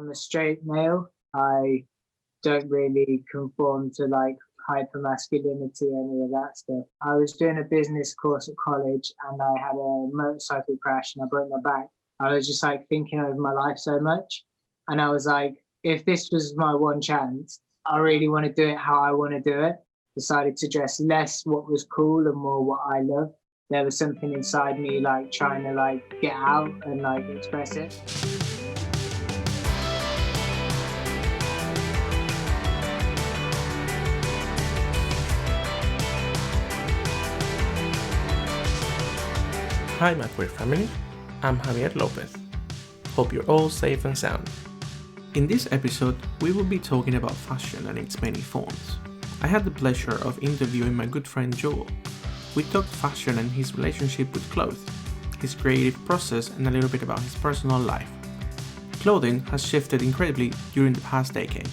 I'm a straight male. I don't really conform to like hyper masculinity, any of that stuff. I was doing a business course at college and I had a motorcycle crash and I broke my back. I was just like thinking over my life so much. And I was like, if this was my one chance, I really want to do it how I want to do it. Decided to dress less what was cool and more what I love. There was something inside me like trying to like get out and like express it. Hi my queer family, I'm Javier Lopez. Hope you're all safe and sound. In this episode, we will be talking about fashion and its many forms. I had the pleasure of interviewing my good friend Jewel. We talked fashion and his relationship with clothes, his creative process and a little bit about his personal life. Clothing has shifted incredibly during the past decade.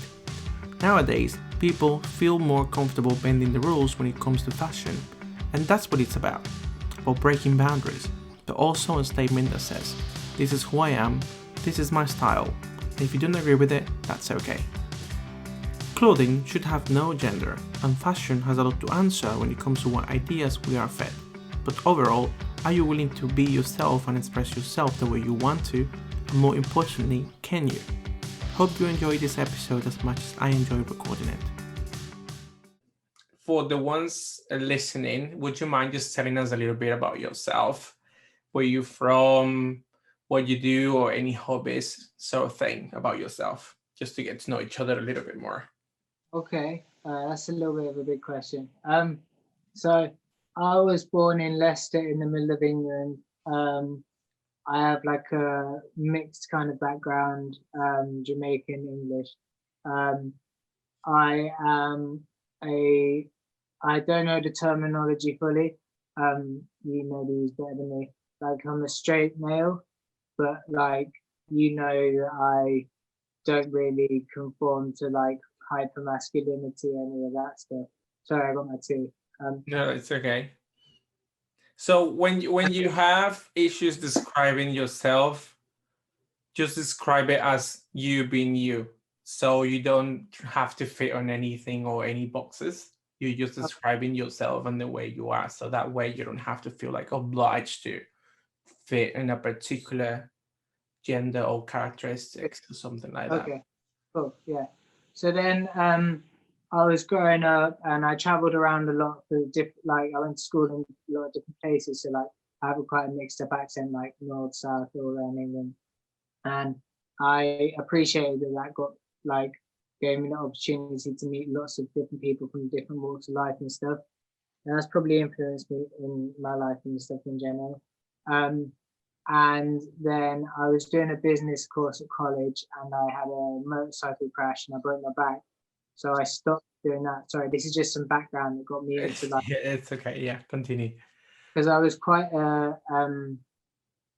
Nowadays, people feel more comfortable bending the rules when it comes to fashion, and that's what it's about breaking boundaries, but also a statement that says, this is who I am, this is my style, and if you don't agree with it, that's okay. Clothing should have no gender, and fashion has a lot to answer when it comes to what ideas we are fed. But overall, are you willing to be yourself and express yourself the way you want to, and more importantly, can you? Hope you enjoyed this episode as much as I enjoyed recording it. For the ones listening, would you mind just telling us a little bit about yourself? Where you're from, what you do, or any hobbies, sort of thing about yourself, just to get to know each other a little bit more. Okay, that's a little bit of a big question. So I was born in Leicester in the middle of England. I have like a mixed kind of background, Jamaican, English. I don't know the terminology fully. You know these better than me. Like I'm a straight male, but like that I don't really conform to like hyper masculinity, any of that stuff. Sorry, I got my tea. No, it's okay. So when you have issues describing yourself, just describe it as you being you. So you don't have to fit on anything or any boxes. You're just describing yourself and the way you are. So that way you don't have to feel like obliged to fit in a particular gender or characteristics or something like that. Okay, cool, yeah. So then I was growing up and I traveled around a lot for like I went to school in a lot of different places. So like I have quite a mixed up accent, like north, south, all around England. And I appreciated that got like gave me the opportunity to meet lots of different people from different walks of life and stuff. And that's probably influenced me in my life and stuff in general. And then I was doing a business course at college and I had a motorcycle crash and I broke my back. So I stopped doing that. Sorry, this is just some background that got me into like. Yeah, it's okay. Yeah, continue. Because I was quite, I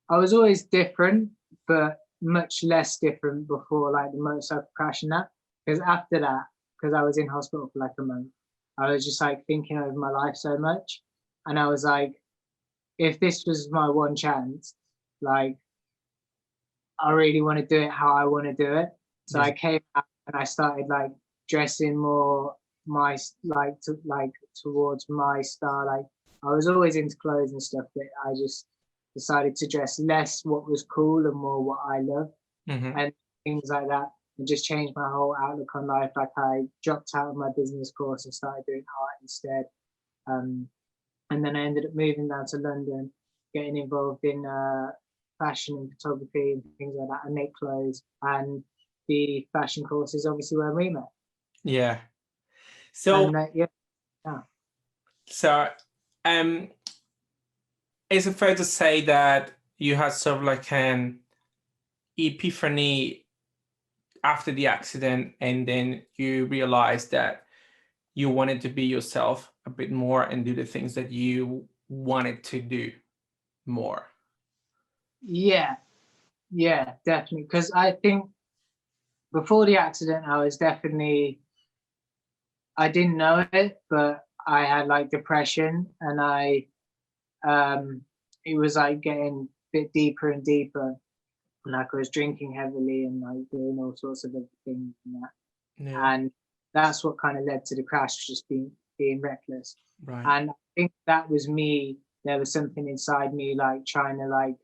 was always different, but much less different before like the motorcycle crash and that. Because after that, because I was in hospital for like a month, I was just like thinking over my life so much. And I was like, if this was my one chance, like, I really want to do it how I want to do it. So I came out and I started like dressing more towards my style. Like I was always into clothes and stuff, but I just decided to dress less what was cool and more what I love, and things like that, and just changed my whole outlook on life. Like I dropped out of my business course and started doing art instead. And then I ended up moving down to London, getting involved in fashion and photography and things like that. I make clothes, and the fashion course is obviously where we met. Yeah. So So is it fair to say that you had sort of like an epiphany after the accident, and then you realized that you wanted to be yourself a bit more and do the things that you wanted to do more? Yeah, definitely. Because I think before the accident, I didn't know it, but I had like depression, and it was like getting a bit deeper and deeper and like I was drinking heavily and like doing all sorts of other things and that. Yeah. And that's what kind of led to the crash, just being reckless. Right. And I think that was me. There was something inside me like trying to like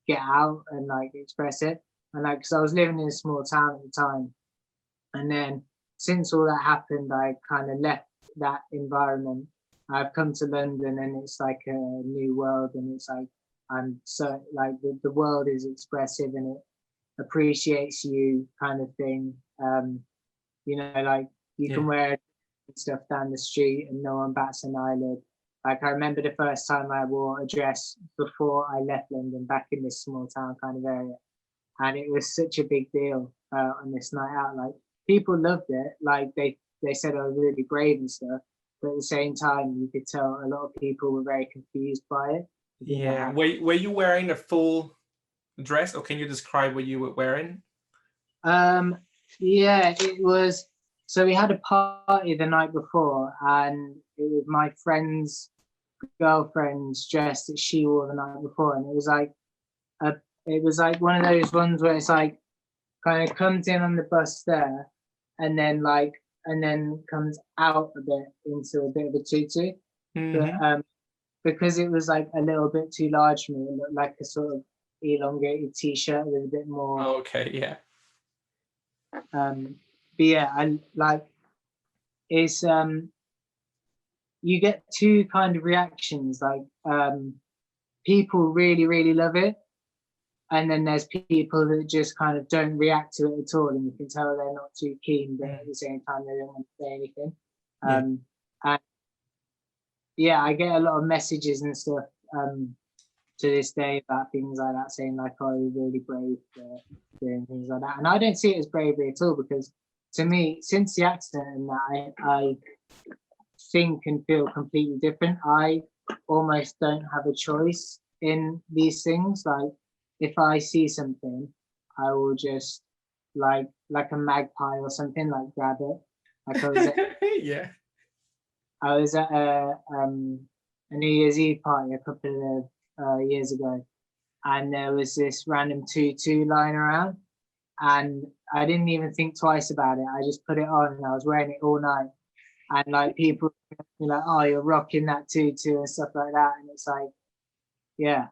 get out and like express it. And like, because I was living in a small town at the time, and then since all that happened, I kind of left that environment. I've come to London, and it's like a new world, and it's like I'm so like the world is expressive and it appreciates you, kind of thing. You know, like you can wear stuff down the street and no one bats an eyelid. Like I remember the first time I wore a dress before I left London, back in this small town kind of area, and it was such a big deal on this night out. Like people loved it, like they said I was really brave and stuff, but at the same time you could tell a lot of people were very confused by it. Yeah. Were you wearing a full dress, or can you describe what you were wearing? Yeah, it was. So we had a party the night before, and it was my friend's girlfriend's dress that she wore the night before, and it was like one of those ones where it's like kind of comes in on the bust there, and then comes out a bit into a bit of a tutu. But because it was like a little bit too large for me, it looked like a sort of elongated t-shirt with a bit more. Oh, okay, yeah. But yeah, I like it's you get two kind of reactions. Like people really, really love it, and then there's people that just kind of don't react to it at all, and you can tell they're not too keen, but at the same time they don't want to say anything. And yeah, I get a lot of messages and stuff to this day about things like that, saying like, "Oh, you're really brave for doing things like that," and I don't see it as bravery at all, because to me, since the accident and that, I think and feel completely different. I almost don't have a choice in these things. Like if I see something, I will just like a magpie or something, like grab it. Like I was at a New Year's Eve party a couple of years ago, and there was this random tutu lying around, and I didn't even think twice about it. I just put it on, and I was wearing it all night. And like people were like, "Oh, you're rocking that tutu," and stuff like that. And it's like, yeah,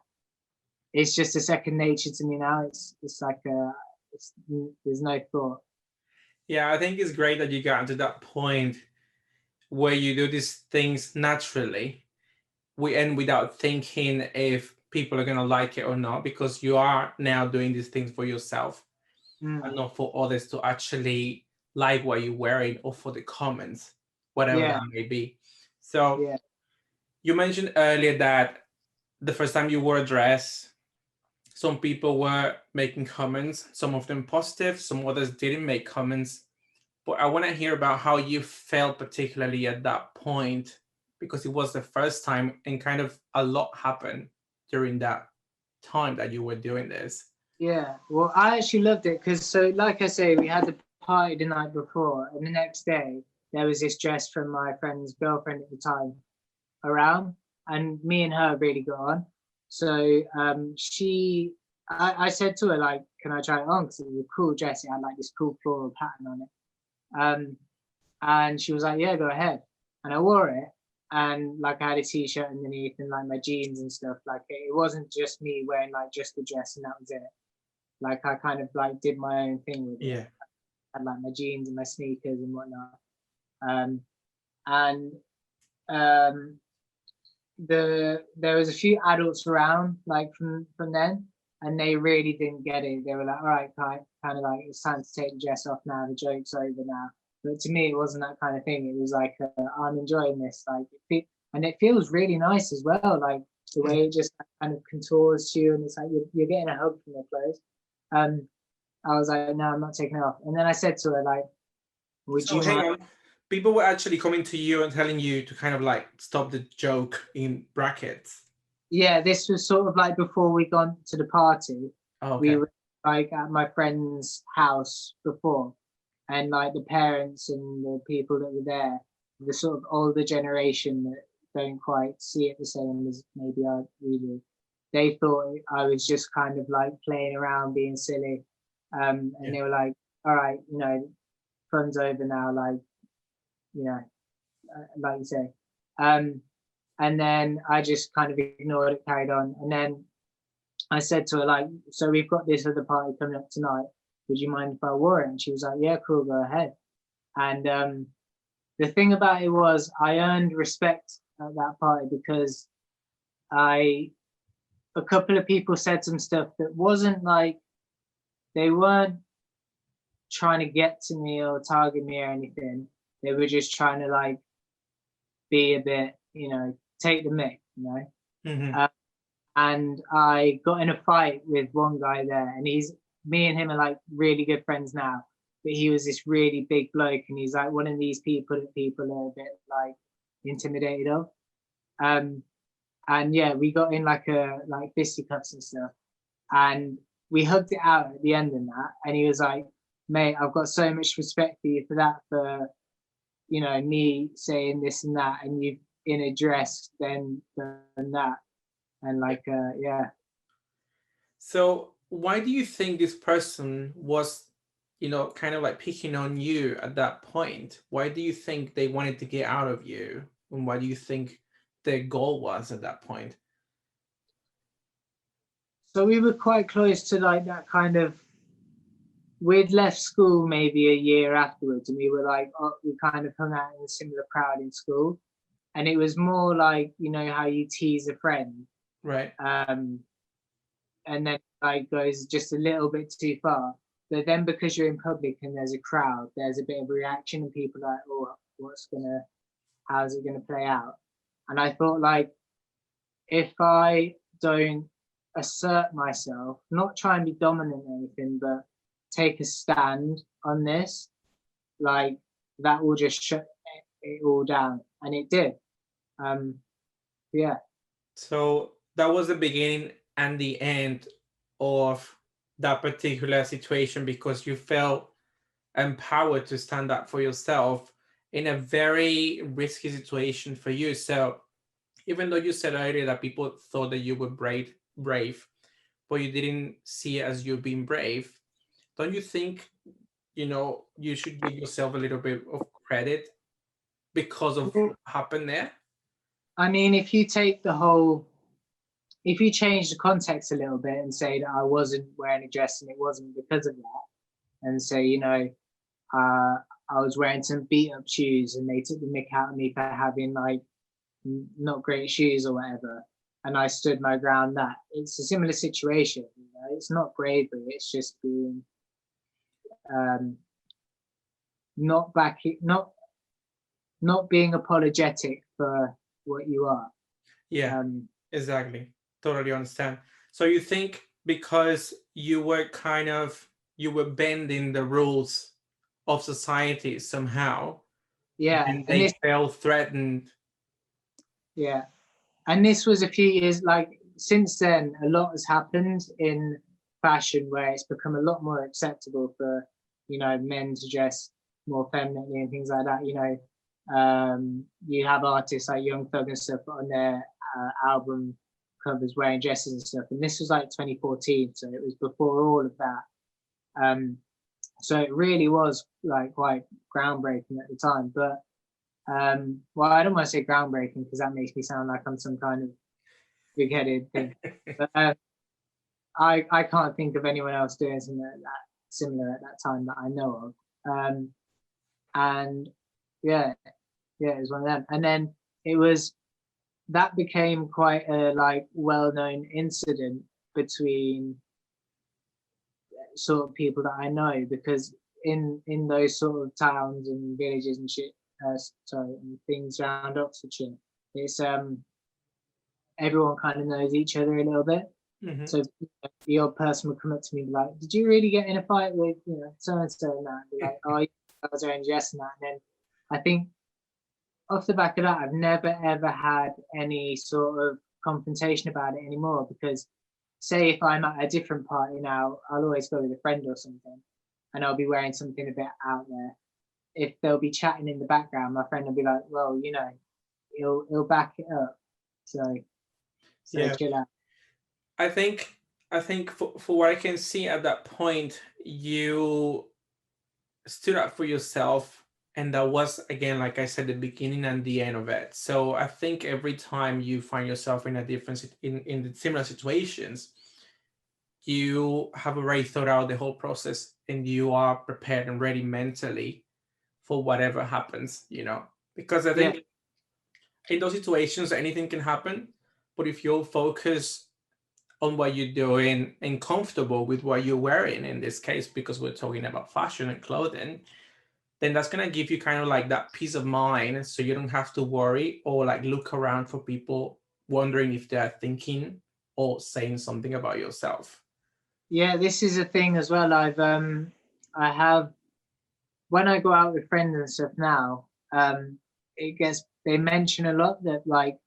it's just a second nature to me now. It's like there's no thought. Yeah, I think it's great that you got to that point where you do these things naturally, and without thinking if people are gonna like it or not, because you are now doing these things for yourself and not for others to actually like what you're wearing or for the comments, whatever that may be. So you mentioned earlier that the first time you wore a dress, some people were making comments, some of them positive, some others didn't make comments. But I want to hear about how you felt particularly at that point, because it was the first time and kind of a lot happened during that time that you were doing this. Yeah, well, I actually loved it because, so like I say, we had the party the night before, and the next day there was this dress from my friend's girlfriend at the time around, and me and her really got on. So I said to her, like, "Can I try it on?" Because it was a cool dress. It had like this cool floral pattern on it. And she was like, "Yeah, go ahead." And I wore it, and like I had a t-shirt underneath and like my jeans and stuff. Like it wasn't just me wearing like just the dress and that was it. Like I kind of like did my own thing with it. I had like my jeans and my sneakers and whatnot. There was a few adults around like from then, and they really didn't get it. They were like, "All right, kind of like it's time to take the dress off now. The joke's over now." But to me, it wasn't that kind of thing. It was like, I'm enjoying this. Like, and it feels really nice as well. Like the way it just kind of contours to you, and it's like you're getting a hug from your clothes. I was like, "No, I'm not taking it off." And then I said to her, like, "Would you hang mind?" on. People were actually coming to you and telling you to kind of like stop the joke in brackets. Yeah, this was sort of like before we gone to the party. Oh, okay. We were like at my friend's house before, and like the parents and the people that were there, the sort of older generation that don't quite see it the same as maybe we do. they thought I was just kind of like playing around, being silly. And they were like, all right, you know, fun's over now, like, you know, like you say. And then I just kind of ignored it, carried on. And then I said to her, like, so we've got this other party coming up tonight. Would you mind if I wore it? And she was like, yeah, cool, go ahead. And the thing about it was I earned respect at that party because a couple of people said some stuff that wasn't like, they weren't trying to get to me or target me or anything. They were just trying to like be a bit, you know, take the mick, you know. Mm-hmm. And I got in a fight with one guy there, and me and him are like really good friends now. But he was this really big bloke, and he's like one of these people that people are a bit like intimidated of. And yeah, we got in like fisticuffs and stuff, and we hugged it out at the end of that. And he was like, "Mate, I've got so much respect for you for that, for you know me saying this and that, and you in a dress, then done that." And like, yeah. So why do you think this person was, you know, kind of like picking on you at that point? Why do you think they wanted to get out of you? And why do you think their goal was at that point? So we were quite close to like that kind of, we'd left school maybe a year afterwards, and we were like, we kind of hung out in a similar crowd in school. And it was more like, you know, how you tease a friend. Right. And then like goes just a little bit too far. But then because you're in public and there's a crowd, there's a bit of a reaction, and people are like, oh, how's it gonna play out? And I thought, like, if I don't assert myself, not try and be dominant or anything, but take a stand on this, like that will just shut it all down. And it did. Yeah. So that was the beginning and the end of that particular situation, because you felt empowered to stand up for yourself in a very risky situation for you. So even though you said earlier that people thought that you were brave, but you didn't see it as you being brave, don't you think, you know, you should give yourself a little bit of credit because of what happened there? I mean, if you change the context a little bit and say that I wasn't wearing a dress and it wasn't because of that, and say, you know, I was wearing some beat up shoes and they took the mick out of me for having like not great shoes or whatever, and I stood my ground, that it's a similar situation, you know. It's not bravery, it's just being not being apologetic for what you are. Yeah, exactly. Totally understand. So you think because you were bending the rules of society somehow, yeah, and they felt threatened. Yeah, and this was a few years, like since then a lot has happened in fashion where it's become a lot more acceptable for, you know, men to dress more femininely and things like that, you know. You have artists like Young Thug and stuff on their album covers wearing dresses and stuff, and this was like 2014, so it was before all of that. So it really was like quite groundbreaking at the time. But well, I don't want to say groundbreaking because that makes me sound like I'm some kind of big-headed thing. But I can't think of anyone else doing something like that similar at that time that I know of. And yeah, it was one of them. And then that became quite a like well-known incident between sort of people that I know, because in those sort of towns and villages and shit, and things around Oxfordshire, it's everyone kind of knows each other a little bit. Mm-hmm. So the odd person would come up to me and be like, "Did you really get in a fight with, you know, so and so and that?" And be like, "Oh, yeah, I was wearing dress and that." And then I think off the back of that, I've never ever had any sort of confrontation about it anymore, because say if I'm at a different party now, I'll always go with a friend or something, and I'll be wearing something a bit out there. If they'll be chatting in the background, my friend will be like, "Well, you know, he'll back it up." So yeah. chill out. I think for what I can see at that point, you stood up for yourself, and that was, again, like I said, the beginning and the end of it. So I think every time you find yourself in a different in the similar situations, you have already thought out the whole process and you are prepared and ready mentally for whatever happens, because I Yeah, think in those situations anything can happen, but if you're focused on what you're doing and comfortable with what you're wearing in this case, because we're talking about fashion and clothing, then that's going to give you kind of like that peace of mind, so you don't have to worry or like look around for people wondering if they're thinking or saying something about yourself. yeah. This is a thing as well. I have when I go out with friends and stuff now. They mention a lot that like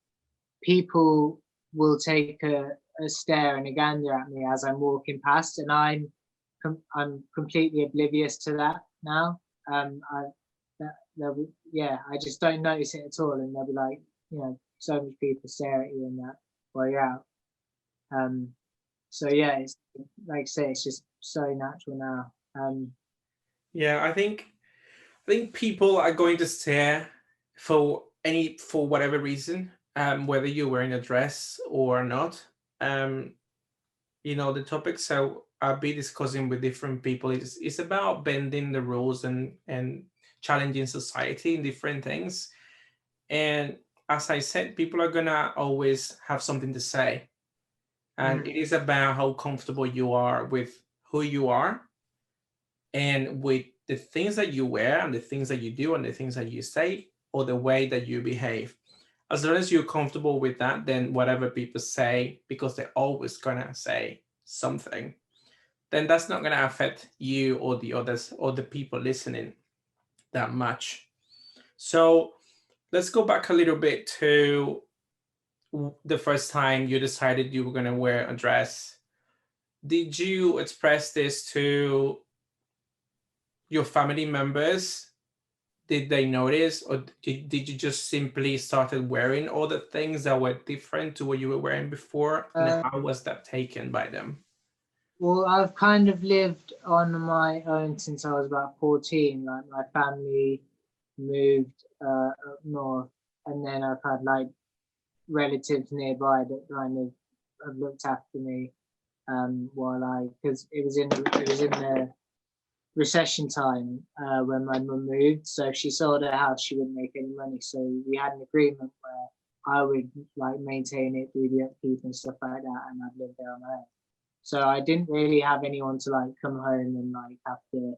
people will take a stare and a gander at me as I'm walking past, and I'm completely oblivious to that now. I yeah, I just don't notice it at all, and they'll be like, so many people stare at you and that while you're out. Um, so yeah, it's like I say, it's just so natural now. Yeah, I think people are going to stare for whatever reason, whether you're wearing a dress or not. Um, the topics I'll be discussing with different people is about bending the rules and challenging society in different things. And as I said, people are gonna always have something to say, and Mm, it is about how comfortable you are with who you are and with the things that you wear and the things that you do and the things that you say or the way that you behave. As long as you're comfortable with that, then whatever people say, because they're always gonna say something, then that's not gonna affect you or the others or the people listening that much. So let's go back a little bit to the first time you decided you were gonna wear a dress. Did you express this to your family members? Did they notice, or did you just simply started wearing all the things that were different to what you were wearing before, and uh, how was that taken by them? well, I've kind of lived on my own since I was about 14. Like my family moved up north, and then I've had like relatives nearby that kind of have looked after me while because it was in the recession time when my mum moved. So if she sold her house, she wouldn't make any money. So we had an agreement where I would like maintain it, do the upkeep and stuff like that, and I'd live there on my own. So I didn't really have anyone to like come home and like have to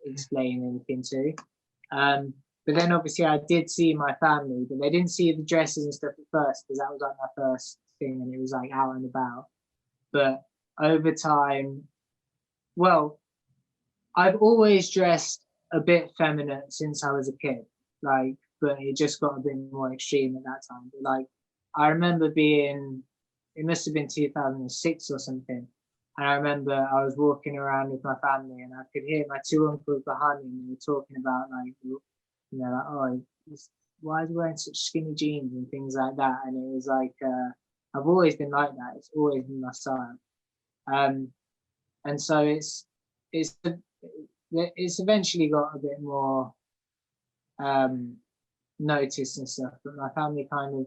explain anything to. But then obviously I did see my family, but they didn't see the dresses and stuff at first because that was like my first thing and it was like out and about. But over time, well, I've always dressed a bit feminine since I was a kid, like, but it just got a bit more extreme at that time. But like, I remember it must have been 2006 or something. And I remember I was walking around with my family and I could hear my two uncles behind me and they were talking about like, like, oh, why is he wearing such skinny jeans and things like that? And it was like, I've always been like that. It's always been my style. Um, and so it's eventually got a bit more notice and stuff. But my family kind of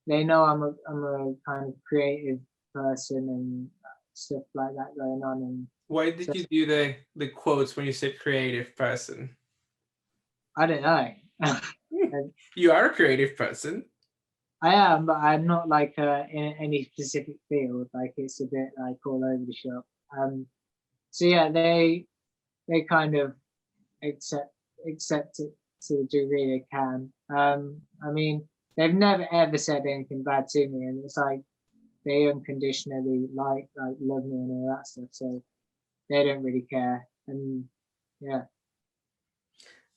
they know I'm a kind of creative person and stuff like that going on. And Why did so you do the quotes when you said creative person? I don't know. You are a creative person. I am, but I'm not like in any specific field. Like it's a bit like all over the shop. So yeah, they kind of accept it to the degree they can. I mean, they've never ever said anything bad to me, and it's like they unconditionally like love me and all that stuff. So they don't really care, and yeah,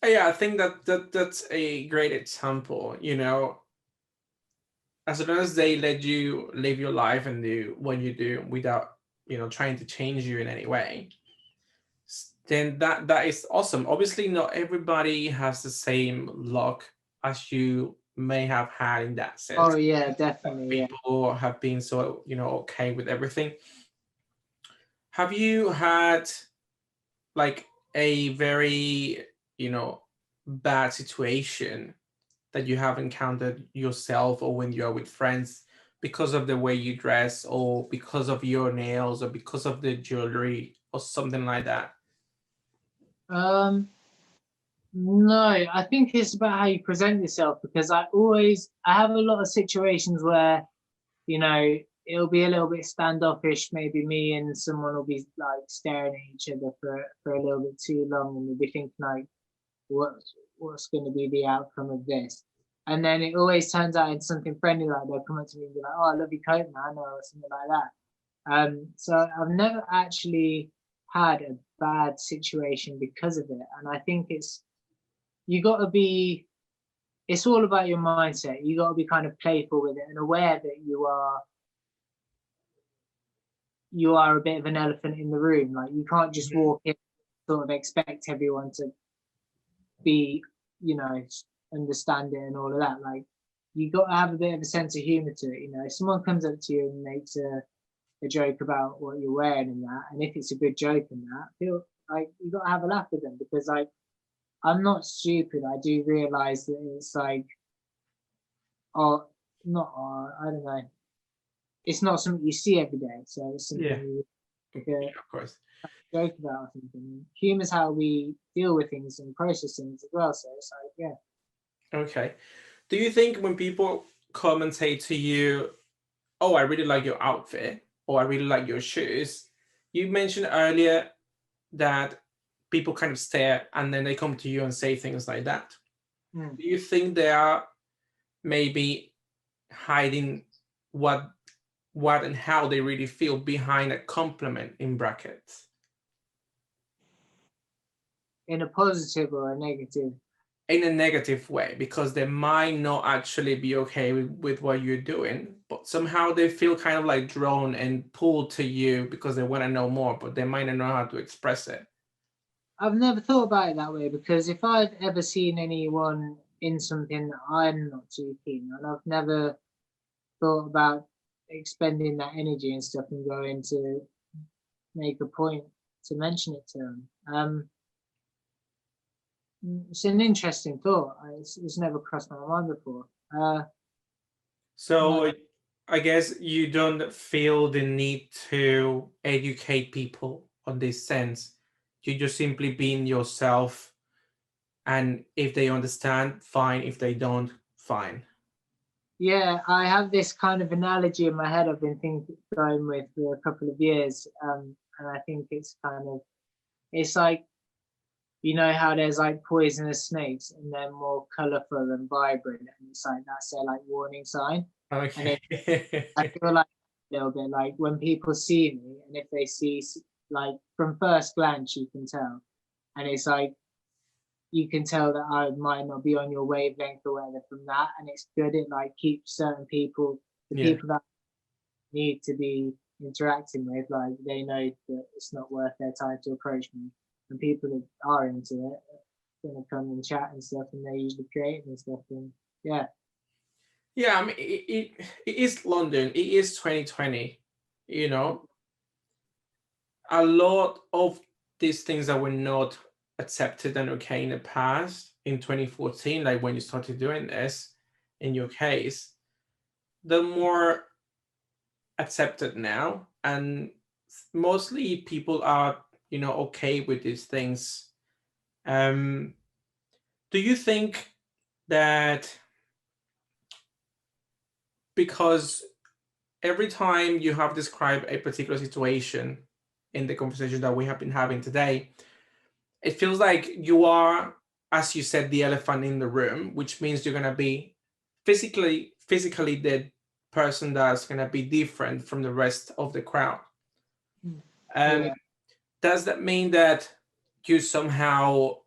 Yeah, I think that's a great example. As long as they let you live your life and do what you do without trying to change you in any way, then that is awesome. Obviously not everybody has the same luck as you may have had in that sense. Oh yeah, definitely. Yeah. People have been so, okay with everything. Have you had like a very, bad situation that you have encountered yourself or when you're with friends because of the way you dress or because of your nails or because of the jewelry or something like that? No, I think it's about how you present yourself, because I have a lot of situations where, it'll be a little bit standoffish. Maybe me and someone will be like staring at each other for a little bit too long, and we'll be thinking like, what's going to be the outcome of this? And then it always turns out into something friendly, like they'll come up to me and be like, "Oh, I love your coat, man," or something like that. So I've never actually had a bad situation because of it, and I think you got to be. It's all about your mindset. You got to be kind of playful with it and aware that you are a bit of an elephant in the room. Like, you can't just walk in, sort of expect everyone to be, understand it and all of that. Like, you got to have a bit of a sense of humor to it. If someone comes up to you and makes a joke about what you're wearing and that, and if it's a good joke and that, feel like you got to have a laugh with them, because like, I'm not stupid. I do realize that it's like, oh, not, I don't know. It's not something you see every day, so it's something you Of course. joke about or something. Humor is how we deal with things and process things as well. So it's like, yeah. Okay. Do you think when people come and say to you, "Oh, I really like your outfit," or "I really like your shoes," you mentioned earlier that people kind of stare and then they come to you and say things like that. Do you think they are maybe hiding what and how they really feel behind a compliment in brackets? In a positive or a negative? In a negative way, because they might not actually be okay with what you're doing, but somehow they feel kind of like drawn and pulled to you because they want to know more, but they might not know how to express it. I've never thought about it that way, because if I've ever seen anyone in something that I'm not too keen on, I've never thought about expending that energy and stuff and going to make a point to mention it to them. It's an interesting thought. It's never crossed my mind before. So No. I guess you don't feel the need to educate people on this sense. You just simply being yourself, and if they understand, fine. If they don't, fine. Yeah, I have this kind of analogy in my head I've been going with for a couple of years, and I think it's like, how there's like poisonous snakes and they're more colourful and vibrant, and it's like that's their like warning sign. And Okay. I feel like a little bit like when people see me, and if they see, like, from first glance you can tell, and it's like, you can tell that I might not be on your wavelength or whatever from that, and it's good. It like keeps certain people, the Yeah. people that need to be interacting with, like, they know that it's not worth their time to approach me, and people that are into it are gonna come and chat and stuff, and they're usually creative and stuff, and yeah. Yeah, I mean, it is London. It is 2020. A lot of these things that were not accepted and okay in the past, in 2014, like when you started doing this, in your case, the more accepted now, and mostly people are, okay with these things. Do you think that because every time you have described a particular situation in the conversation that we have been having today, it feels like you are, as you said, the elephant in the room, which means you're gonna be physically the person that's gonna be different from the rest of the crowd. Yeah. Does that mean that you somehow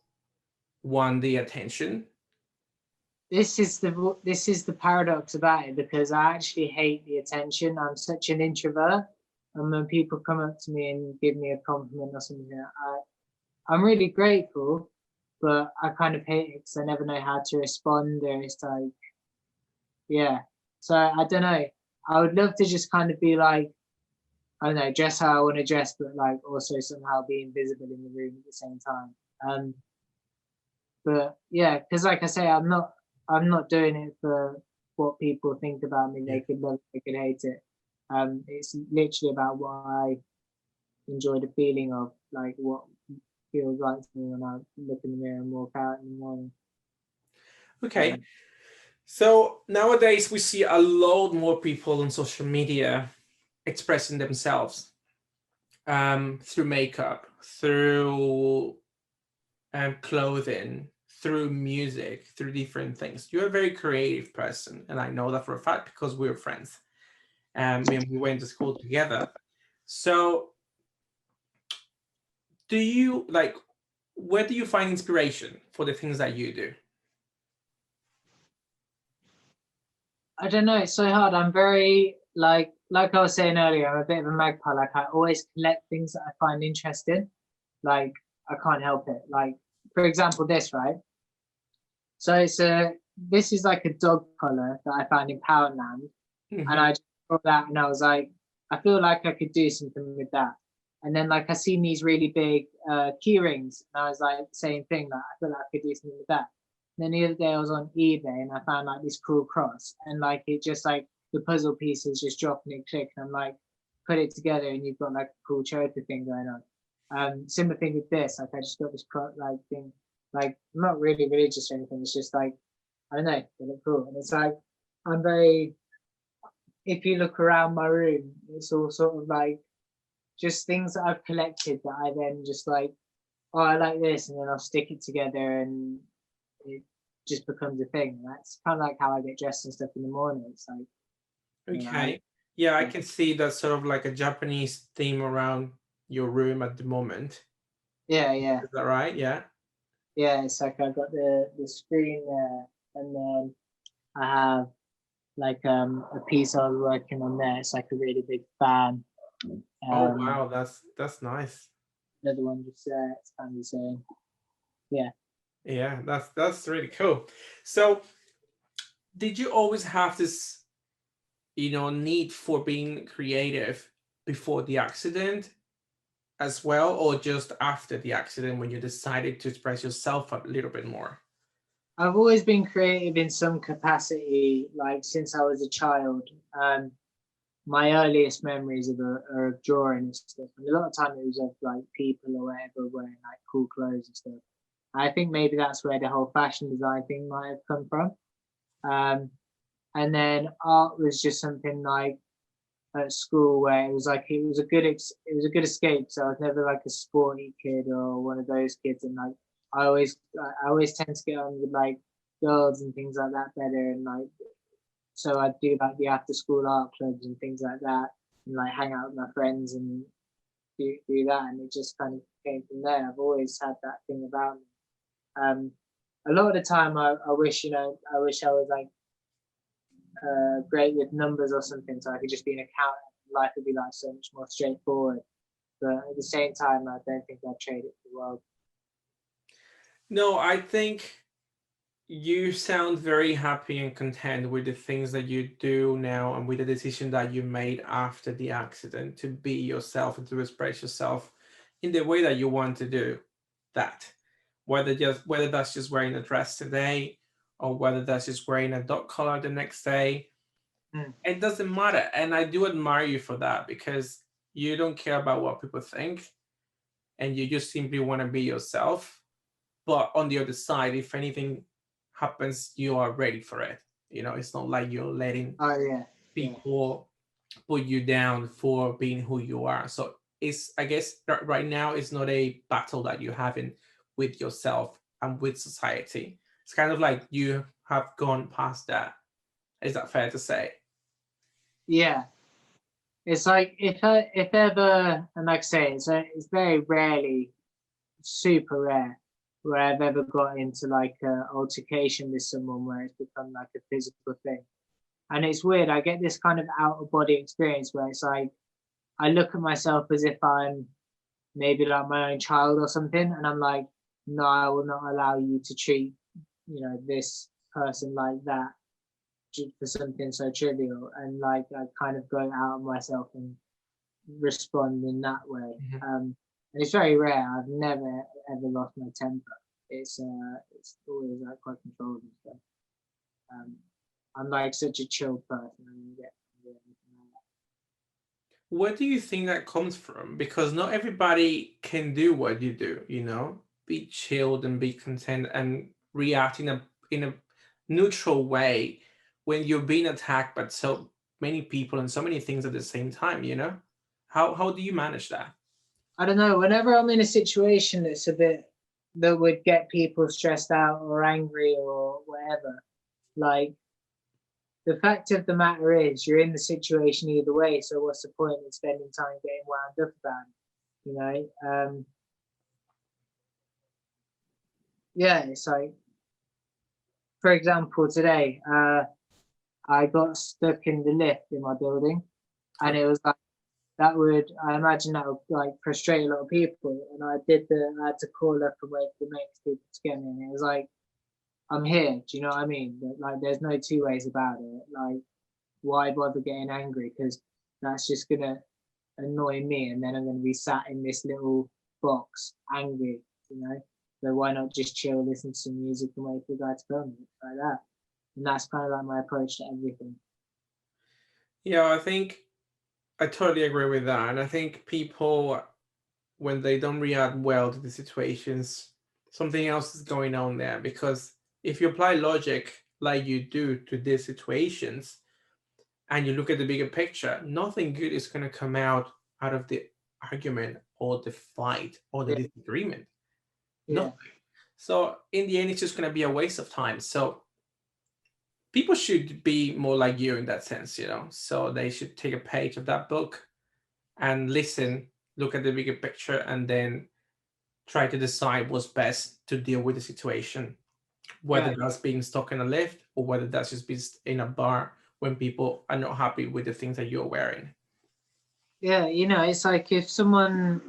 want the attention? This is the paradox about it, because I actually hate the attention. I'm such an introvert, and when people come up to me and give me a compliment or something, I'm really grateful, but I kind of hate it because I never know how to respond, or it's like, Yeah. So I don't know. I would love to just kind of be like, I don't know, dress how I want to dress, but like also somehow be invisible in the room at the same time. Um, but yeah, because like I say, I'm not doing it for what people think about me. Yeah. They could love it, they could hate it. It's literally about what I enjoy the feeling of, like what feels right to me when I look in the mirror and walk out in the morning. Okay. So nowadays we see a lot more people on social media expressing themselves through makeup, through clothing, through music, through different things. You're a very creative person, and I know that for a fact because we're friends. And we went to school together. So, do you like? Where do you find inspiration for the things that you do? I don't know. It's so hard. I'm very like I was saying earlier. I'm a bit of a magpie. Like I always collect things that I find interesting. Like I can't help it. Like for example, this right. So this is like a dog collar that I found in Poundland, and Mhm. I just saw that and I was like, I feel like I could do something with that. And then like I seen these really big key rings, and I was like, same thing. That I feel like I could do something with that. And then the other day I was on eBay and I found like this cool cross, and like it just like the puzzle pieces just drop and it click, and I'm like, put it together and you've got like a cool choker thing going on. Similar thing with this. Like I just got this like thing. Like I'm not really religious or anything. It's just like I don't know, they look cool, and it's like I'm very if you look around my room, it's all sort of like just things that I've collected that I then just like, oh, I like this, and then I'll stick it together and it just becomes a thing. That's kind of like how I get dressed and stuff in the morning. It's like, you know, Okay. Yeah, I yeah, can see that sort of like a Japanese theme around your room at the moment. yeah, yeah, Is that right? Yeah. yeah. It's like I've got the screen there, and then I have like a piece I was working on there. It's like a really big fan. Oh Um, wow, that's nice. another one just there. It's kind of the same. Yeah. Yeah, that's really cool. So, did you always have this, need for being creative before the accident as well, or just after the accident when you decided to express yourself a little bit more? I've always been creative in some capacity, like since I was a child. My earliest memories are of drawing and stuff. And a lot of time it was of like people or whatever wearing like cool clothes and stuff. I think maybe that's where the whole fashion design thing might have come from. Um, and then art was just something like at school where it was like it was a good escape. So I was never like a sporty kid or one of those kids, and like I always tend to get on with like girls and things like that better, and like so I'd do like the after school art clubs and things like that, and like hang out with my friends and do that, and it just kind of came from there. I've always had that thing about me. Um, a lot of the time, I wish I wish I was like great with numbers or something, so I could just be an accountant. Life would be like so much more straightforward. But at the same time, I don't think I'd trade it for the world. No, I think you sound very happy and content with the things that you do now and with the decision that you made after the accident to be yourself and to express yourself in the way that you want to do that. Whether that's just wearing a dress today or whether that's just wearing a dog collar the next day, Mm. it doesn't matter. And I do admire you for that because you don't care about what people think and you just simply want to be yourself. But on the other side, if anything happens, you are ready for it. It's not like you're letting Oh yeah, yeah, people put you down for being who you are. So I guess right now it's not a battle that you're having with yourself and with society. It's kind of like you have gone past that. Is that fair to say? yeah. It's like if ever, and like I say, it's very rarely, super rare, where I've ever got into like a altercation with someone where it's become like a physical thing. And it's weird. I get this kind of out of body experience where it's like I look at myself as if I'm maybe like my own child or something, and I'm like, no, I will not allow you to treat this person like that for something so trivial, and like I kind of go out of myself and respond in that way. And it's very rare. I've never ever lost my temper. It's always like quite controlled and stuff. I'm like such a chill person. I don't get anything like that. Where do you think that comes from? Because not everybody can do what you do, you know, be chilled and be content and react in a neutral way when you're being attacked by so many people and so many things at the same time, you know? How do you manage that? I don't know. Whenever I'm in a situation that's a bit that would get people stressed out or angry or whatever, like the fact of the matter is you're in the situation either way. So what's the point in spending time getting wound up about it? You know? Yeah, it's like, for example, today, I got stuck in the lift in my building, and it was like, I imagine that would like frustrate a lot of people. And I had to call up and wait for the next people to get me. And it was like, I'm here. Do you know what I mean? But, like, there's no two ways about it. Like, why bother getting angry? Because that's just gonna annoy me, and then I'm gonna be sat in this little box angry. You know? So why not just chill, listen to some music, and wait for the guy to come like that? And that's kind of like my approach to everything. Yeah, I think I totally agree with that. And I think people, when they don't react well to the situations, something else is going on there. Because if you apply logic like you do to these situations and you look at the bigger picture, nothing good is going to come out of the argument or the fight or the disagreement. Yeah. Nothing. So in the end, it's just going to be a waste of time. So people should be more like you in that sense, you know. So they should take a page of that book and listen, look at the bigger picture, and then try to decide what's best to deal with the situation, whether that's being stuck in a lift or whether that's just being in a bar when people are not happy with the things that you're wearing. Yeah, you know, it's like if someone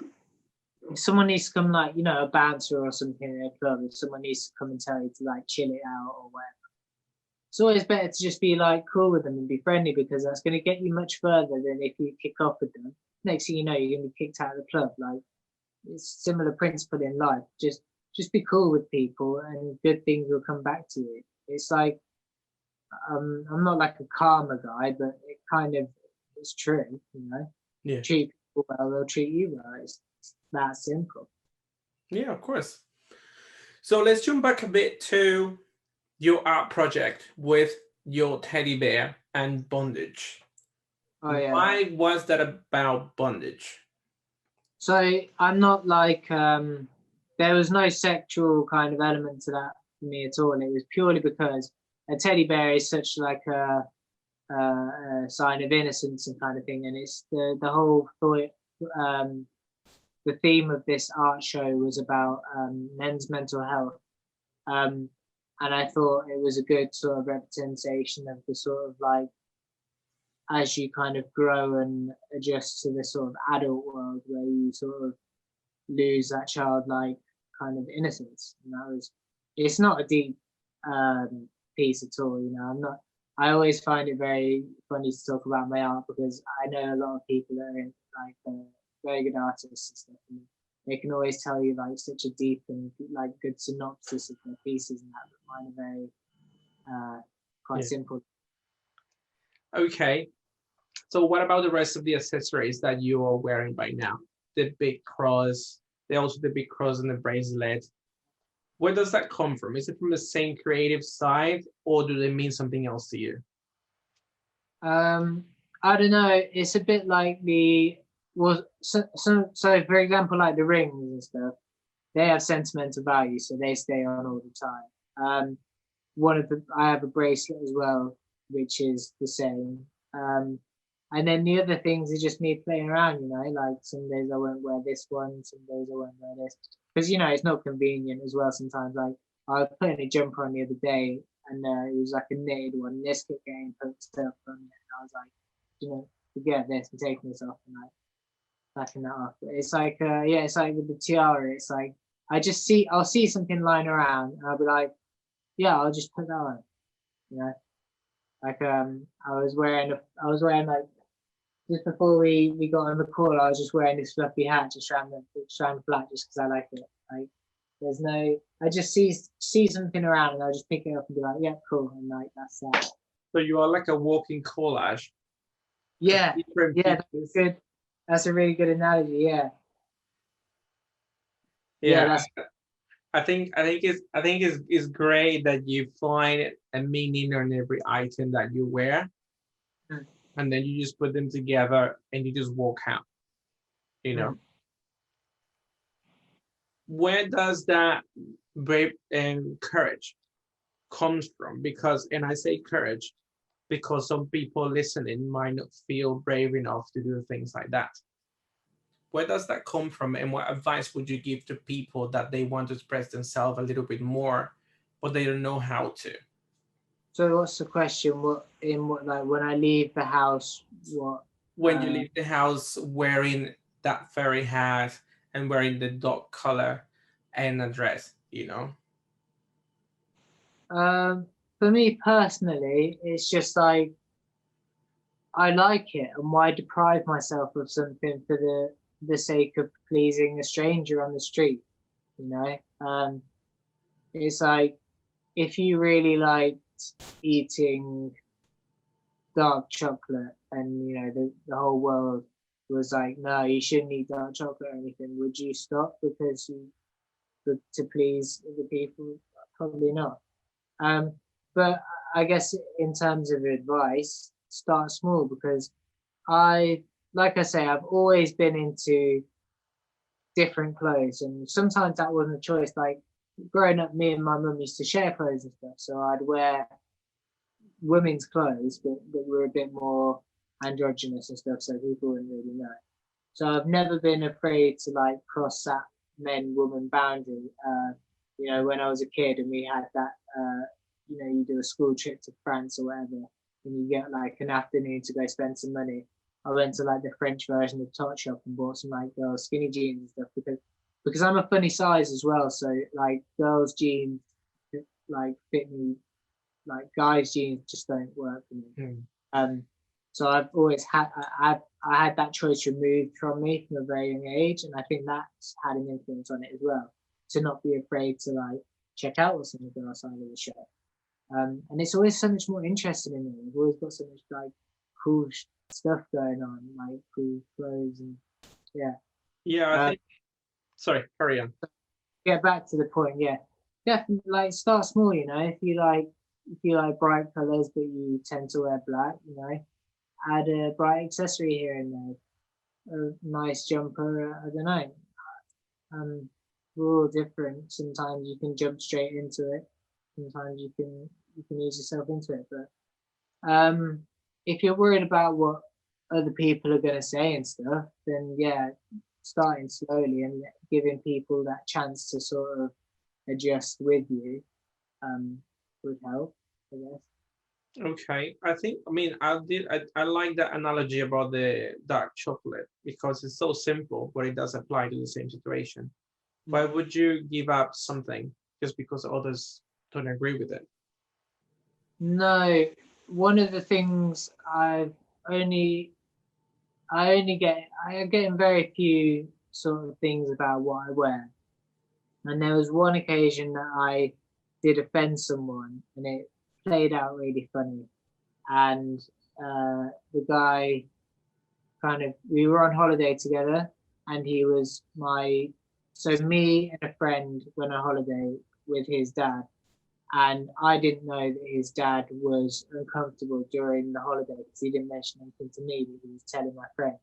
needs to come, like, you know, a bouncer or something in a club, if someone needs to come and tell you to like chill it out or whatever, it's always better to just be like cool with them and be friendly, because that's going to get you much further than if you kick off with them. Next thing you know, you're going to be kicked out of the club. Like, it's a similar principle in life. Just be cool with people, and good things will come back to you. It's like, I'm not like a karma guy, but it kind of is true, you know. Yeah. Treat people well, they'll treat you well. It's that simple. Yeah, of course. So let's jump back a bit to your art project with your teddy bear and bondage. Oh yeah. Why was that about bondage? So I'm not like, there was no sexual kind of element to that for me at all. It was purely because a teddy bear is such like a sign of innocence and kind of thing, and it's the whole thought. The theme of this art show was about men's mental health, and I thought it was a good sort of representation of the sort of like, as you kind of grow and adjust to the sort of adult world where you sort of lose that childlike kind of innocence. And it's not a deep piece at all, you know. I always find it very funny to talk about my art, because I know a lot of people that are like very good artists and stuff, and they can always tell you like such a deep and like good synopsis of their pieces, and that, but mine are very quite simple. Okay. So what about the rest of the accessories that you are wearing by now? The big cross, the big cross and the bracelet. Where does that come from? Is it from the same creative side, or do they mean something else to you? I don't know. It's a bit like so for example, like the rings and stuff, they have sentimental value, so they stay on all the time. I have a bracelet as well, which is the same. And then the other things are just me playing around, you know, like some days I won't wear this one, some days I won't wear this. Because, you know, it's not convenient as well sometimes. Like, I was putting a jumper on the other day, and it was like a knitted one, and this kept getting poked up on it. And I was like, you know, forget this, I'm taking this off and like backing that off. But it's like, it's like with the tiara, it's like, I'll see something lying around, and I'll be like, yeah, I'll just put that on, you know. Like I was wearing like just before we got on the call, I was just wearing this fluffy hat just around the flat just because I like it. Like there's no, I just see something around and I'll just pick it up and be like, yeah, cool, and like that's that. So you are like a walking collage. Yeah, yeah, that's good. That's a really good analogy. Yeah, yeah, Yeah, that's I think it's great that you find a meaning on every item that you wear, and then you just put them together and you just walk out. You know, where does that brave and courage comes from? Because, and I say courage because some people listening might not feel brave enough to do things like that. Where does that come from, and what advice would you give to people that they want to express themselves a little bit more, but they don't know how to? So what's the question? What like when I leave the house? What When you leave the house wearing that furry hat and wearing the dog collar and a dress, you know? For me personally, it's just like I like it, and why deprive myself of something for the sake of pleasing a stranger on the street? You know, it's like if you really liked eating dark chocolate, and you know the whole world was like, no, you shouldn't eat dark chocolate or anything. Would you stop because you to please the people? Probably not. Um, but I guess in terms of advice, start small because like I say, I've always been into different clothes, and sometimes that wasn't a choice. Like growing up, me and my mum used to share clothes and stuff, so I'd wear women's clothes, but were a bit more androgynous and stuff, so people wouldn't really know. So I've never been afraid to like cross that men-woman boundary. You know, when I was a kid and we had that, you know, you do a school trip to France or whatever, and you get like an afternoon to go spend some money. I went to like the French version of Topshop and bought some like girls skinny jeans and stuff because I'm a funny size as well. So like girls jeans like fit me, like guys jeans just don't work for me. So I've always had I had that choice removed from me from a very young age, and I think that's had an influence on it as well. To not be afraid to like check out what's in the girl side of the shop, and it's always so much more interesting in there. We've always got so much like cool stuff going on, like cool clothes and yeah. Yeah, I think. Sorry, carry on. Get back to the point. Yeah, definitely. Like start small. You know, if you like bright colors, but you tend to wear black, you know, add a bright accessory here and there, a nice jumper. I don't know. We're all different. Sometimes you can jump straight into it. Sometimes you can ease yourself into it. But if you're worried about what other people are gonna say and stuff, then yeah, starting slowly and giving people that chance to sort of adjust with you would help, I guess. Okay, I mean, I like that analogy about the dark chocolate because it's so simple, but it does apply to the same situation. Why would you give up something just because others don't agree with it? No, one of the things I get in very few sort of things about what I wear. And there was one occasion that I did offend someone and it played out really funny. And the guy we were on holiday together and he was so me and a friend went on holiday with his dad. And I didn't know that his dad was uncomfortable during the holiday because he didn't mention anything to me, but he was telling my friend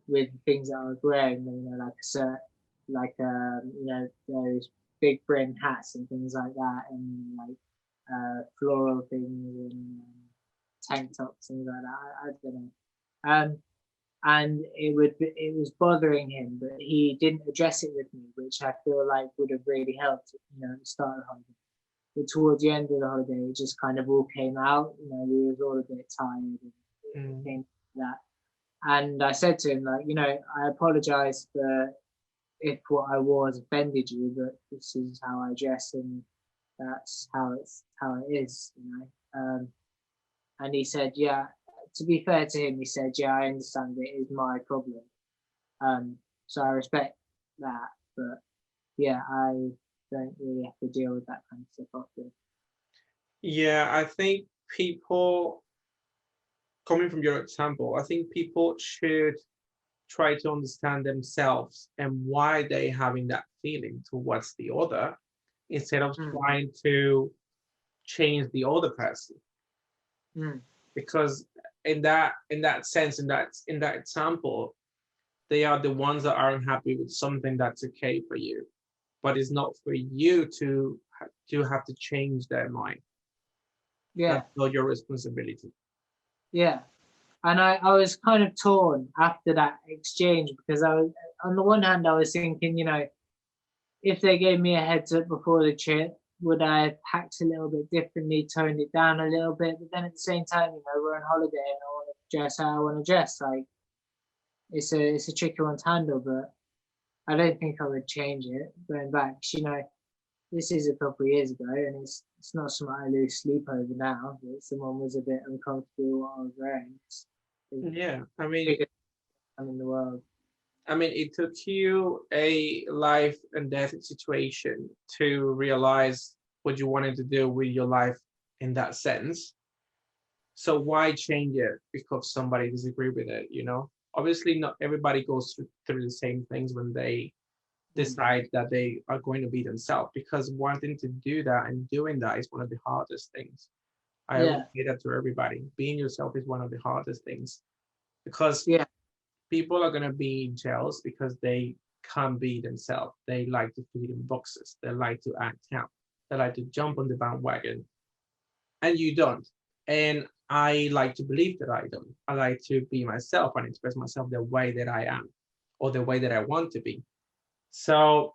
with the things that I was wearing, you know, like a shirt, like you know, those big brim hats and things like that, and like floral things and tank tops, things like that. I don't know. And it was bothering him, but he didn't address it with me, which I feel like would have really helped, you know, at the start of the holiday. But towards the end of the holiday, it just kind of all came out. You know, we was all a bit tired and it came to that. And I said to him, like, you know, I apologize for if what I wore has offended you, but this is how I dress and that's how it is, you know. And he said, yeah, to be fair to him, he said, yeah, I understand it is my problem. So I respect that, but yeah, I don't really have to deal with that kind of stuff often. Yeah, I think people, coming from your example, I think people should try to understand themselves and why they having that feeling towards the other, instead of trying to change the other person. Because in that sense, in that example, they are the ones that aren't happy with something that's okay for you, but it's not for you to have to change their mind. Yeah. That's not your responsibility. Yeah. And I was kind of torn after that exchange, because I was, on the one hand, I was thinking, you know, if they gave me a heads up before the trip, would I have packed a little bit differently, toned it down a little bit? But then at the same time, you know, we're on holiday and I want to dress how I want to dress. Like, it's a tricky one to handle, but I don't think I would change it going back. You know, this is a couple of years ago, and it's not something I lose sleep over now. But someone was a bit uncomfortable what I was wearing. Yeah, I mean, in the world. I mean, it took you a life and death situation to realize what you wanted to do with your life in that sense. So why change it because somebody disagree with it, you know? Obviously, not everybody goes through the same things when they decide that they are going to be themselves, because wanting to do that and doing that is one of the hardest things. I always say that to everybody. Being yourself is one of the hardest things, because people are going to be jealous because they can't be themselves. They like to fit in boxes. They like to act out. They like to jump on the bandwagon. And you don't. And I like to believe that I don't. I like to be myself and express myself the way that I am, or the way that I want to be. So,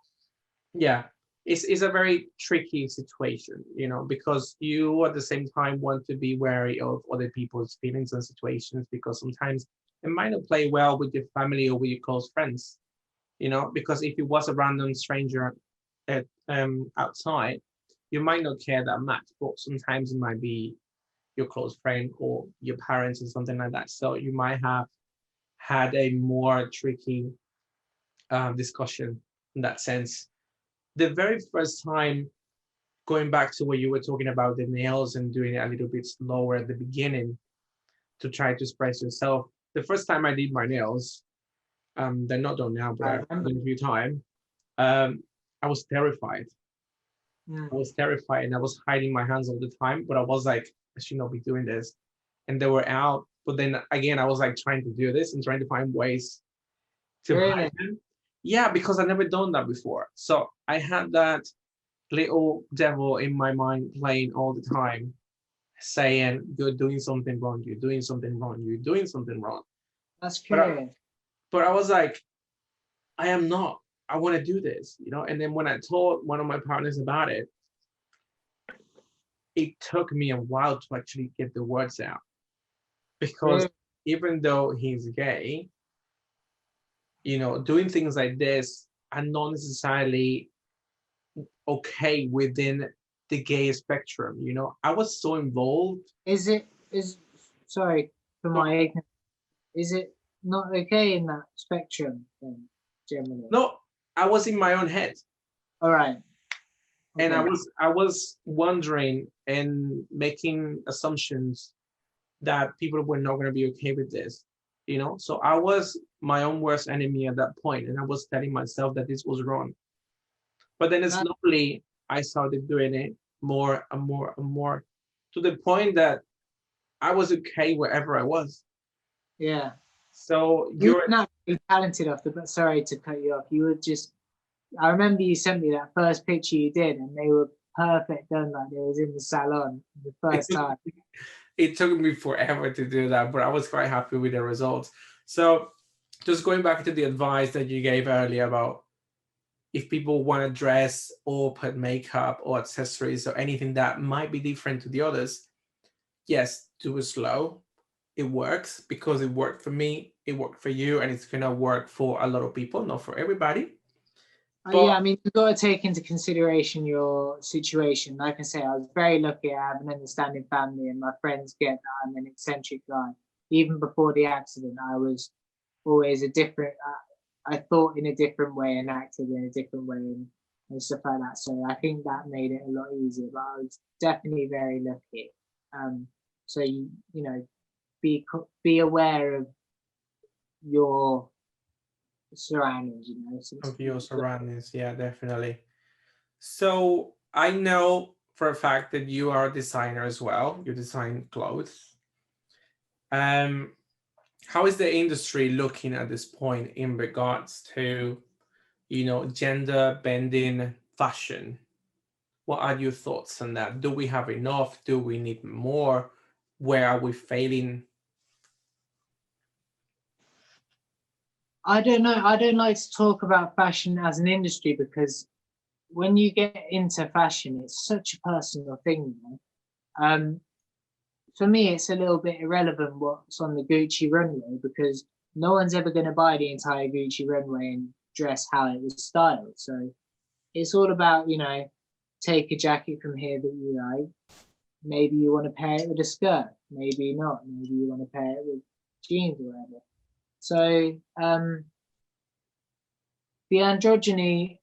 yeah, it's a very tricky situation, you know, because you at the same time want to be wary of other people's feelings and situations, because sometimes it might not play well with your family or with your close friends, you know, because if it was a random stranger at outside, you might not care that much, but sometimes it might be your close friend or your parents or something like that. So you might have had a more tricky discussion in that sense. The very first time, going back to what you were talking about, the nails and doing it a little bit slower at the beginning to try to express yourself. The first time I did my nails, they're not done now, but I've done a few times. I was terrified. I was terrified, and I was hiding my hands all the time. But I was like, I should not be doing this. And they were out. But then again, I was like trying to do this and trying to find ways to hide them. Yeah, because I've never done that before. So I had that little devil in my mind playing all the time, saying, you're doing something wrong, you're doing something wrong, you're doing something wrong. That's curious. But I was like, I am not. I want to do this, you know? And then when I told one of my partners about it, it took me a while to actually get the words out. Because even though he's gay, you know, doing things like this are not necessarily okay within the gay spectrum, you know. I was so involved. Sorry for my ignorance, is it not okay in that spectrum then, generally? No, I was in my own head. All right. Okay. And I was wondering and making assumptions that people were not going to be okay with this, you know. So I was my own worst enemy at that point, and I was telling myself that this was wrong. But then slowly I started doing it more and more and more, to the point that I was okay wherever I was. Yeah. So you're not talented off the, but sorry to cut you off. You were just, I remember you sent me that first picture you did, and they were perfect done, like it was in the salon the first time. It took me forever to do that, but I was quite happy with the results. So just going back to the advice that you gave earlier about if people want to dress or put makeup or accessories or anything that might be different to the others, yes, do it slow. It works because it worked for me, it worked for you, and it's going to work for a lot of people, not for everybody. Yeah, I But mean, you've got to take into consideration your situation. Like I say, I was very lucky. I have an understanding family, and my friends get that I'm an eccentric guy. Even before the accident, I was always a different. I thought in a different way and acted in a different way, and stuff like that. So I think that made it a lot easier. But I was definitely very lucky. So you know, be aware of your surroundings. You know, so of your surroundings, yeah, definitely. So I know for a fact that you are a designer as well. You design clothes. Um, how is the industry looking at this point in regards to, gender bending fashion? What are your thoughts on that? Do we have enough? Do we need more? Where are we failing? I don't know. I don't like to talk about fashion as an industry because when you get into fashion, it's such a personal thing. You know? For me, it's a little bit irrelevant what's on the Gucci runway because no one's ever going to buy the entire Gucci runway and dress how it was styled. So it's all about, take a jacket from here that you like. Maybe you want to pair it with a skirt. Maybe not. Maybe you want to pair it with jeans or whatever. So the androgyny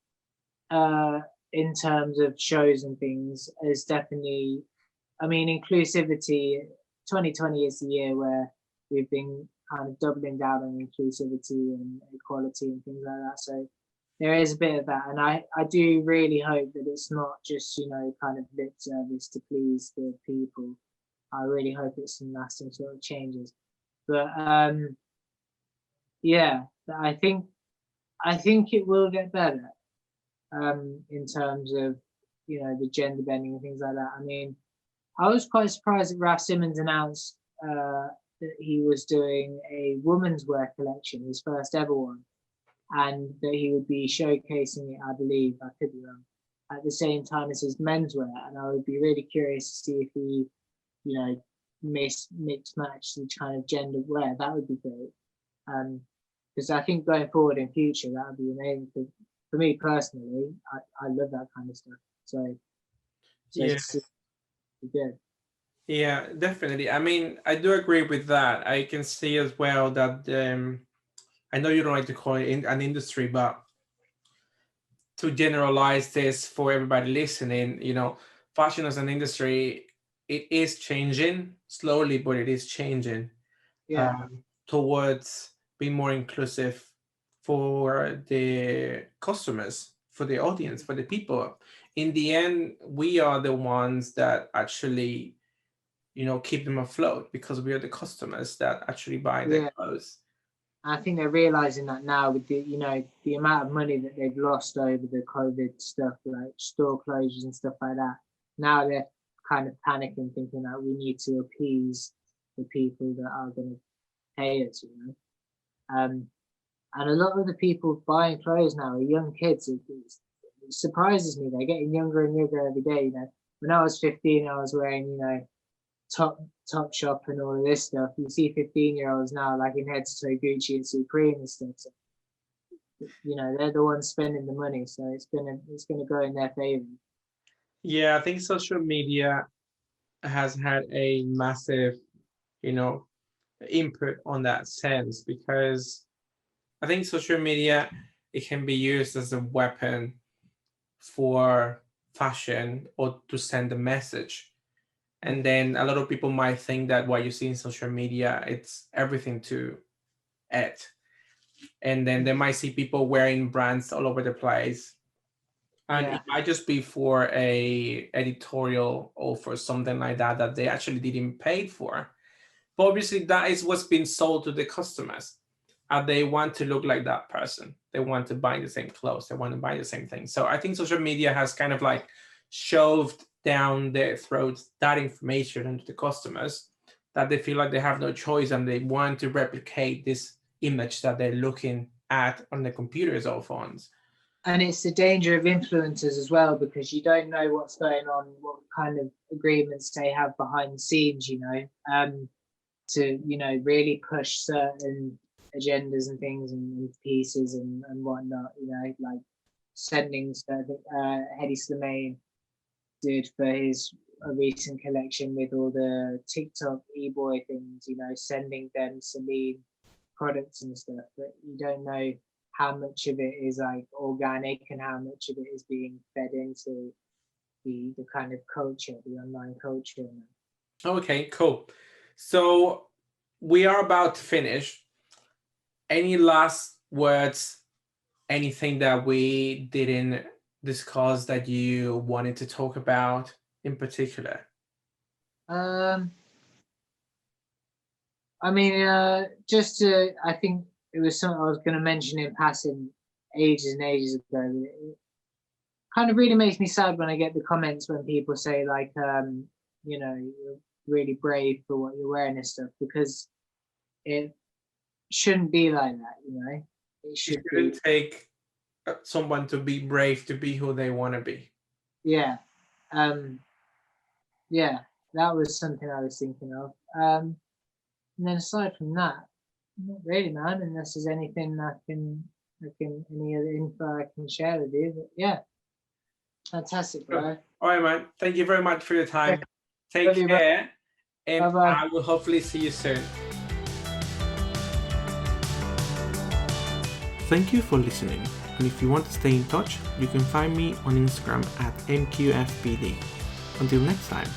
in terms of shows and things is definitely, I mean, inclusivity. 2020 is the year where we've been kind of doubling down on inclusivity and equality and things like that. So there is a bit of that, and I do really hope that it's not just kind of lip service to please the people. I really hope it's some lasting sort of changes. But yeah, I think it will get better in terms of the gender bending and things like that. I mean, I was quite surprised that Raf Simons announced that he was doing a women's wear collection, his first ever one, and that he would be showcasing it, I believe, I could be wrong, at the same time as his menswear. And I would be really curious to see if he, mix match the kind of gender wear. That would be great. Because I think going forward in future, that would be amazing. For me personally, I love that kind of stuff. So Yeah, it's good. yeah, definitely. I mean, I do agree with that. I can see as well that I know you don't like to call it an industry, but to generalize this for everybody listening, fashion as an industry, it is changing slowly, but it is changing Yeah, towards being more inclusive for the customers, for the audience, for the people. In the end, we are the ones that actually, keep them afloat because we are the customers that actually buy their yeah. clothes. I think they're realizing that now with the amount of money that they've lost over the COVID stuff, like store closures and stuff like that. Now they're kind of panicking, thinking that we need to appease the people that are going to pay us, and a lot of the people buying clothes now are young kids. It surprises me. They're getting younger and younger every day. When I was 15, I was wearing, top shop and all of this stuff. You see 15-year-olds now like in head to toe Gucci and Supreme and stuff. So, they're the ones spending the money. So it's gonna go in their favor. Yeah, I think social media has had a massive, you know, input on that sense because I think social media, it can be used as a weapon for fashion or to send a message. And then a lot of people might think that what you see in social media, it's everything to it. And then they might see people wearing brands all over the place. And Yeah, it might just be for a editorial or for something like that that they actually didn't pay for. But obviously that is what's been sold to the customers. And they want to look like that person. They want to buy the same clothes. They want to buy the same thing. So I think social media has kind of like shoved down their throats that information into the customers that they feel like they have no choice and they want to replicate this image that they're looking at on the computers or phones. and it's the danger of influencers as well because you don't know what's going on, what kind of agreements they have behind the scenes. To really push certain agendas and things and pieces and whatnot. Like sendings that Hedy Slimane did for his recent collection with all the TikTok e-boy things, you know, sending them Celine products and stuff, but you don't know how much of it is like organic and how much of it is being fed into the kind of culture, the online culture. Okay, cool. So we are about to finish. Any last words, anything that we didn't discuss that you wanted to talk about in particular? I mean, I think it was something I was going to mention in passing ages and ages ago. It kind of really makes me sad when I get the comments when people say like, you know, you're really brave for what you're wearing and stuff, because it shouldn't be like that, you know. It shouldn't take someone to be brave to be who they want to be. Yeah. Yeah, that was something I was thinking of. And then aside from that, not really, man, unless there's anything any other info I can share with you. But yeah, fantastic, bro. Sure. All right, man. Thank you very much for your time. Take care. And bye-bye. I will hopefully see you soon. Thank you for listening. And if you want to stay in touch, you can find me on Instagram at mqfbd. Until next time.